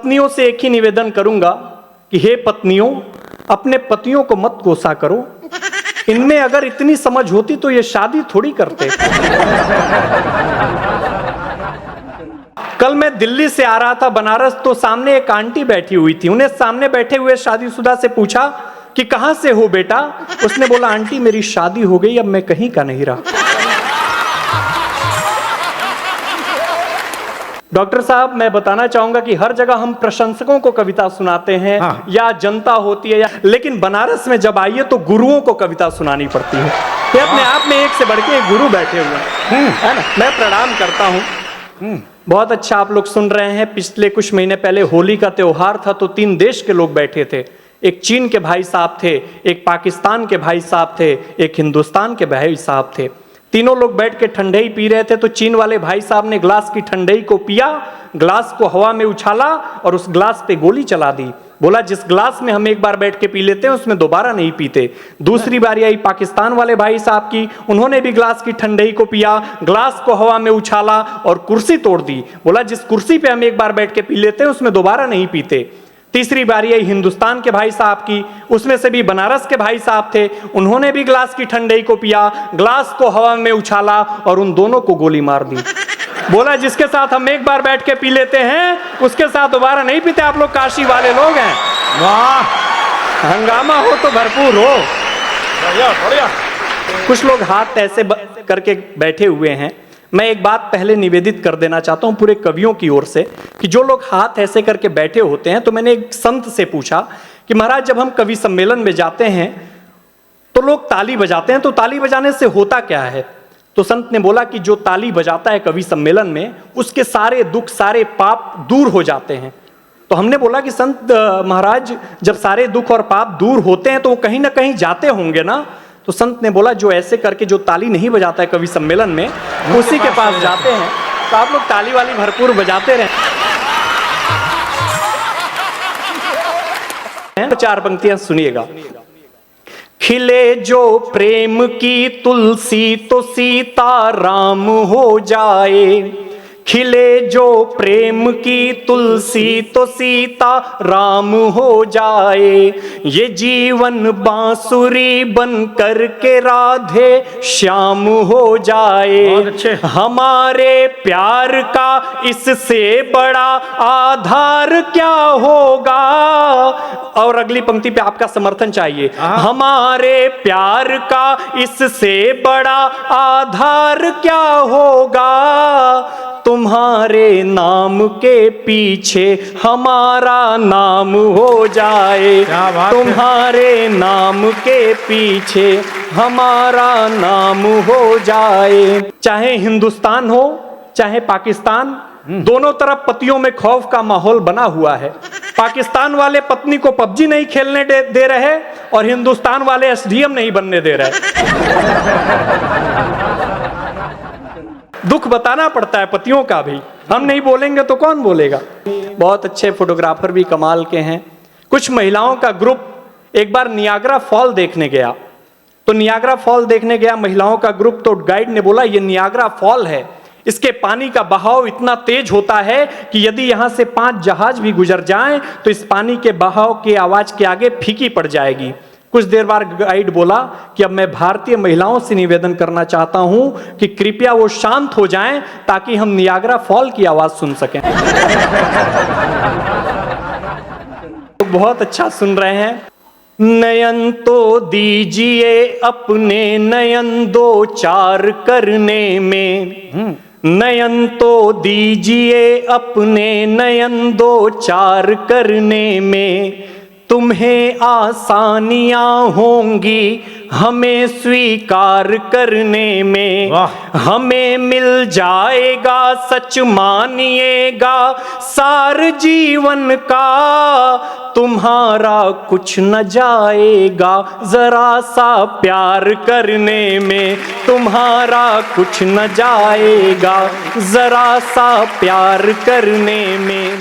पत्नियों से एक ही निवेदन करूंगा कि हे पत्नियों, अपने पतियों को मत गुस्सा करो। इनमें अगर इतनी समझ होती तो ये शादी थोड़ी करते। कल मैं दिल्ली से आ रहा था बनारस, तो सामने एक आंटी बैठी हुई थी। उन्हें सामने बैठे हुए शादीशुदा से पूछा कि कहां से हो बेटा? उसने बोला, आंटी मेरी शादी हो गई, अब मैं कहीं का नहीं रहा। डॉक्टर साहब, मैं बताना चाहूंगा कि हर जगह हम प्रशंसकों को कविता सुनाते हैं, हाँ। या जनता होती है लेकिन बनारस में जब आइए तो गुरुओं को कविता सुनानी पड़ती है। ये अपने आप में एक से बढ़ के एक गुरु बैठे हुए हैं, है ना। मैं प्रणाम करता हूँ। बहुत अच्छा आप लोग सुन रहे हैं। पिछले कुछ महीने पहले होली का त्योहार था, तो 3 देश के लोग बैठे थे। एक चीन के भाई साहब थे, एक पाकिस्तान के भाई साहब थे, एक हिंदुस्तान के भाई साहब थे। तीनों लोग बैठ के ठंडई पी रहे थे। तो चीन वाले भाई साहब ने ग्लास की ठंडई को पिया, ग्लास को हवा में उछाला और उस ग्लास पे गोली चला दी। बोला, जिस ग्लास में हम एक बार बैठ के पी लेते हैं उसमें दोबारा नहीं पीते। दूसरी बारी आई पाकिस्तान वाले भाई साहब की, उन्होंने भी ग्लास की ठंडई को पिया, ग्लास को हवा में उछाला और कुर्सी तोड़ दी। बोला, जिस कुर्सी पे हम एक बार बैठ के पी लेते हैं उसमें दोबारा नहीं पीते। तीसरी बारी आई हिंदुस्तान के भाई साहब की, उसमें से भी बनारस के भाई साहब थे, उन्होंने भी ग्लास की ठंडई को पिया, ग्लास को हवा में उछाला और उन दोनों को गोली मार दी। बोला, जिसके साथ हम एक बार बैठ के पी लेते हैं उसके साथ दोबारा नहीं पीते। आप लोग काशी वाले लोग हैं, वाह, हंगामा हो तो भरपूर हो। बढ़िया बढ़िया। कुछ लोग हाथ ऐसे करके बैठे हुए हैं। मैं एक बात पहले निवेदित कर देना चाहता हूं पूरे कवियों की ओर से कि जो लोग हाथ ऐसे करके बैठे होते हैं, तो मैंने एक संत से पूछा कि महाराज, जब हम कवि सम्मेलन में जाते हैं तो लोग ताली बजाते हैं, तो ताली बजाने से होता क्या है? तो संत ने बोला कि जो ताली बजाता है कवि सम्मेलन में, उसके सारे दुख सारे पाप दूर हो जाते हैं। तो हमने बोला कि संत महाराज, जब सारे दुख और पाप दूर होते हैं तो वो कहीं ना कहीं जाते होंगे ना। तो संत ने बोला, जो ऐसे करके जो ताली नहीं बजाता है कवि सम्मेलन में, उसी के पास जाते हैं। तो आप लोग ताली वाली भरपूर बजाते रहे। 4 पंक्तियां सुनिएगा। खिले जो प्रेम की तुलसी तो सीता राम हो जाए। खिले जो प्रेम की तुलसी तो सीता राम हो जाए। ये जीवन बांसुरी बन कर के राधे श्याम हो जाए। हमारे प्यार का इससे बड़ा आधार क्या होगा? और अगली पंक्ति पे आपका समर्थन चाहिए। हमारे प्यार का इससे बड़ा आधार क्या होगा? तुम्हारे नाम के पीछे हमारा नाम हो जाए। तुम्हारे नाम के पीछे हमारा नाम हो जाए। चाहे हिंदुस्तान हो चाहे पाकिस्तान, दोनों तरफ पतियों में खौफ का माहौल बना हुआ है। पाकिस्तान वाले पत्नी को पबजी नहीं खेलने दे रहे और हिंदुस्तान वाले एसडीएम नहीं बनने दे रहे। दुख बताना पड़ता है पतियों का भी, हम नहीं बोलेंगे तो कौन बोलेगा। बहुत अच्छे फोटोग्राफर भी कमाल के हैं। कुछ महिलाओं का ग्रुप एक बार नियाग्रा फॉल देखने गया। तो नियाग्रा फॉल देखने गया महिलाओं का ग्रुप, तो गाइड ने बोला, ये नियाग्रा फॉल है, इसके पानी का बहाव इतना तेज होता है कि यदि यहां से 5 जहाज भी गुजर जाएं तो इस पानी के बहाव की आवाज के आगे फीकी पड़ जाएगी। कुछ देर बाद गाइड बोला कि अब मैं भारतीय महिलाओं से निवेदन करना चाहता हूं कि कृपया वो शांत हो जाएं ताकि हम नियाग्रा फॉल की आवाज सुन सकें। तो बहुत अच्छा सुन रहे हैं। नयन तो दीजिए अपने नयन 2 4 करने में। नयन तो दीजिए अपने नयन 2 4 करने में। तुम्हें आसानियां होंगी हमें स्वीकार करने में। हमें मिल जाएगा सच मानिएगा सार जीवन का। तुम्हारा कुछ न जाएगा जरा सा प्यार करने में। तुम्हारा कुछ न जाएगा जरा सा प्यार करने में।